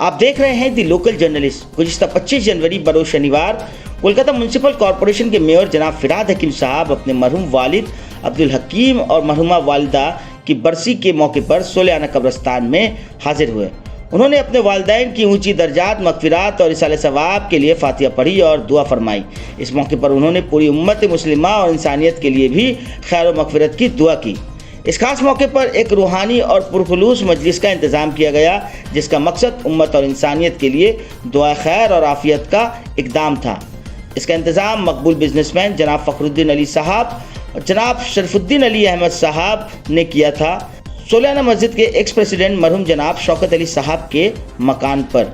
آپ دیکھ رہے ہیں دی لوکل جرنلسٹ۔ گزشتہ 25 جنوری بروز شنیوار کولکاتہ میونسپل کارپوریشن کے میئر جناب فراد حکیم صاحب اپنے مرحوم والد عبدالحکیم اور مرحومہ والدہ کی برسی کے موقع پر صولیانہ قبرستان میں حاضر ہوئے۔ انہوں نے اپنے والدین کی اونچی درجات، مغفرات اور ایصال ثواب کے لیے فاتحہ پڑھی اور دعا فرمائی۔ اس موقع پر انہوں نے پوری امت مسلمہ اور انسانیت کے لیے بھی خیر و مغفرت کی دعا کی۔ اس خاص موقع پر ایک روحانی اور پرخلوص مجلس کا انتظام کیا گیا، جس کا مقصد امت اور انسانیت کے لیے دعا خیر اور عافیت کا اقدام تھا۔ اس کا انتظام مقبول بزنس مین جناب فخر الدین علی صاحب اور جناب شرف الدین علی احمد صاحب نے کیا تھا، صولیانہ مسجد کے ایکس پریزیڈنٹ مرحوم جناب شوکت علی صاحب کے مکان پر۔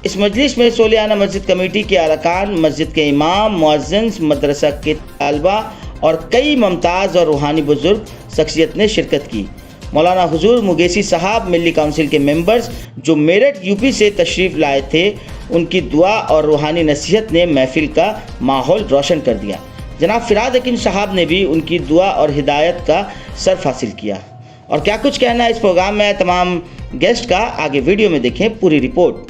اس مجلس میں صولیانہ مسجد کمیٹی کے ارکان، مسجد کے امام، مؤذن، مدرسہ کے طلباء اور کئی ممتاز اور روحانی بزرگ شخصیت نے شرکت کی۔ مولانا حضور مگیسی صاحب ملی کونسل کے ممبرز جو میرٹھ یو پی سے تشریف لائے تھے، ان کی دعا اور روحانی نصیحت نے محفل کا ماحول روشن کر دیا۔ جناب فراد حکیم صاحب نے بھی ان کی دعا اور ہدایت کا صرف حاصل کیا۔ اور کیا کچھ کہنا ہے اس پروگرام میں تمام گیسٹ کا، آگے ویڈیو میں دیکھیں پوری رپورٹ۔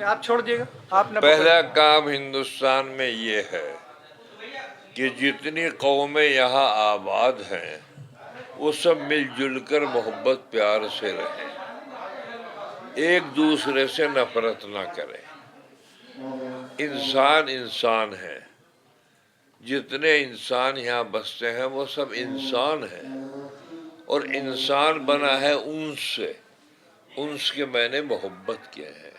آپ چھوڑ دیے گا۔ آپ نے پہلا کام ہندوستان میں یہ ہے کہ جتنی قومیں یہاں آباد ہیں وہ سب مل جل کر محبت پیار سے رہیں، ایک دوسرے سے نفرت نہ کریں۔ انسان انسان ہے، جتنے انسان یہاں بستے ہیں وہ سب انسان ہیں، اور انسان بنا ہے انس سے، انس کے میں نے محبت کیا ہے۔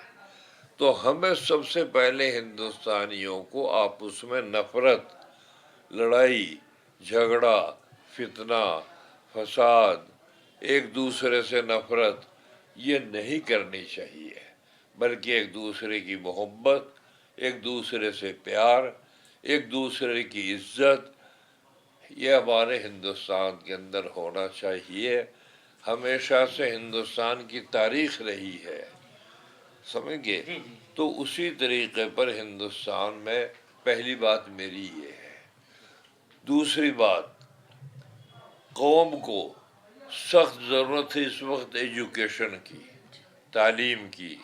تو ہمیں سب سے پہلے ہندوستانیوں کو آپس میں نفرت، لڑائی جھگڑا، فتنہ فساد، ایک دوسرے سے نفرت یہ نہیں کرنی چاہیے، بلکہ ایک دوسرے کی محبت، ایک دوسرے سے پیار، ایک دوسرے کی عزت، یہ ہمارے ہندوستان کے اندر ہونا چاہیے۔ ہمیشہ سے ہندوستان کی تاریخ رہی ہے، سمجھ گئے؟ تو اسی طریقے پر ہندوستان میں پہلی بات میری یہ ہے۔ دوسری بات، قوم کو سخت ضرورت ہے اس وقت ایجوکیشن کی، تعلیم کی،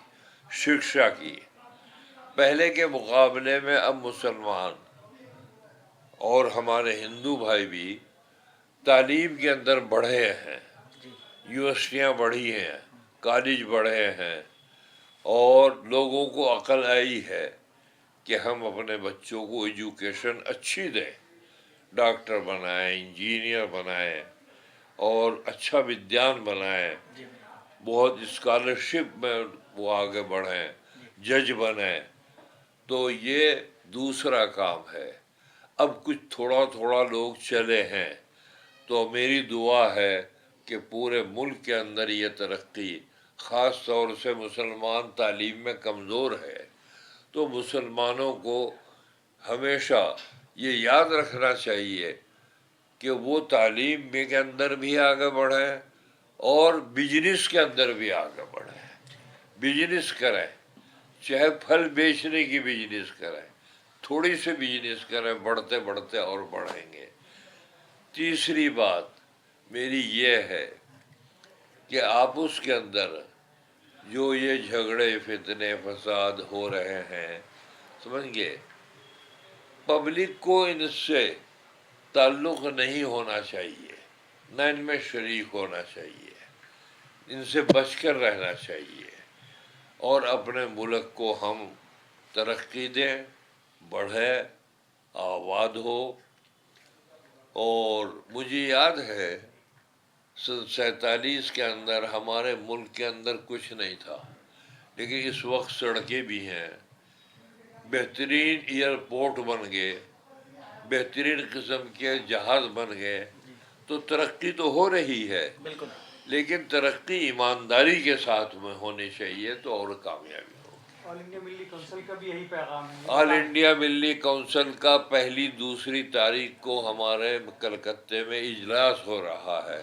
شکشا کی۔ پہلے کے مقابلے میں اب مسلمان اور ہمارے ہندو بھائی بھی تعلیم کے اندر بڑھے ہیں، یونیورسٹیاں بڑھی ہیں، کالج بڑھے ہیں، اور لوگوں کو عقل آئی ہے کہ ہم اپنے بچوں کو ایجوکیشن اچھی دیں، ڈاکٹر بنائیں، انجینئر بنائیں، اور اچھا ودیان بنائیں، بہت اسکالرشپ میں وہ آگے بڑھیں، جج بنیں۔ تو یہ دوسرا کام ہے۔ اب کچھ تھوڑا تھوڑا لوگ چلے ہیں، تو میری دعا ہے کہ پورے ملک کے اندر یہ ترقی، خاص طور سے مسلمان تعلیم میں کمزور ہے، تو مسلمانوں کو ہمیشہ یہ یاد رکھنا چاہیے کہ وہ تعلیم کے اندر بھی آگے بڑھیں اور بزنس کے اندر بھی آگے بڑھیں، بزنس کریں، چاہے پھل بیچنے کی بزنس کریں، تھوڑی سی بزنس کریں، بڑھتے بڑھتے اور بڑھیں گے۔ تیسری بات میری یہ ہے کہ آپس کے اندر جو یہ جھگڑے فتنے فساد ہو رہے ہیں، سمجھ گئے، پبلک کو ان سے تعلق نہیں ہونا چاہیے، نہ ان میں شریک ہونا چاہیے، ان سے بچ کر رہنا چاہیے، اور اپنے ملک کو ہم ترقی دیں، بڑھے، آباد ہو۔ اور مجھے یاد ہے 47 کے اندر ہمارے ملک کے اندر کچھ نہیں تھا، لیکن اس وقت سڑکیں بھی ہیں، بہترین ایئرپورٹ بن گئے، بہترین قسم کے جہاز بن گئے، تو ترقی تو ہو رہی ہے، لیکن ترقی ایمانداری کے ساتھ میں ہونی چاہیے تو اور کامیابی ہو۔ آل انڈیا ملی کونسل کا بھی یہی پیغام ہے۔ آل انڈیا ملی کونسل کا 1 2 تاریخ کو ہمارے کلکتے میں اجلاس ہو رہا ہے،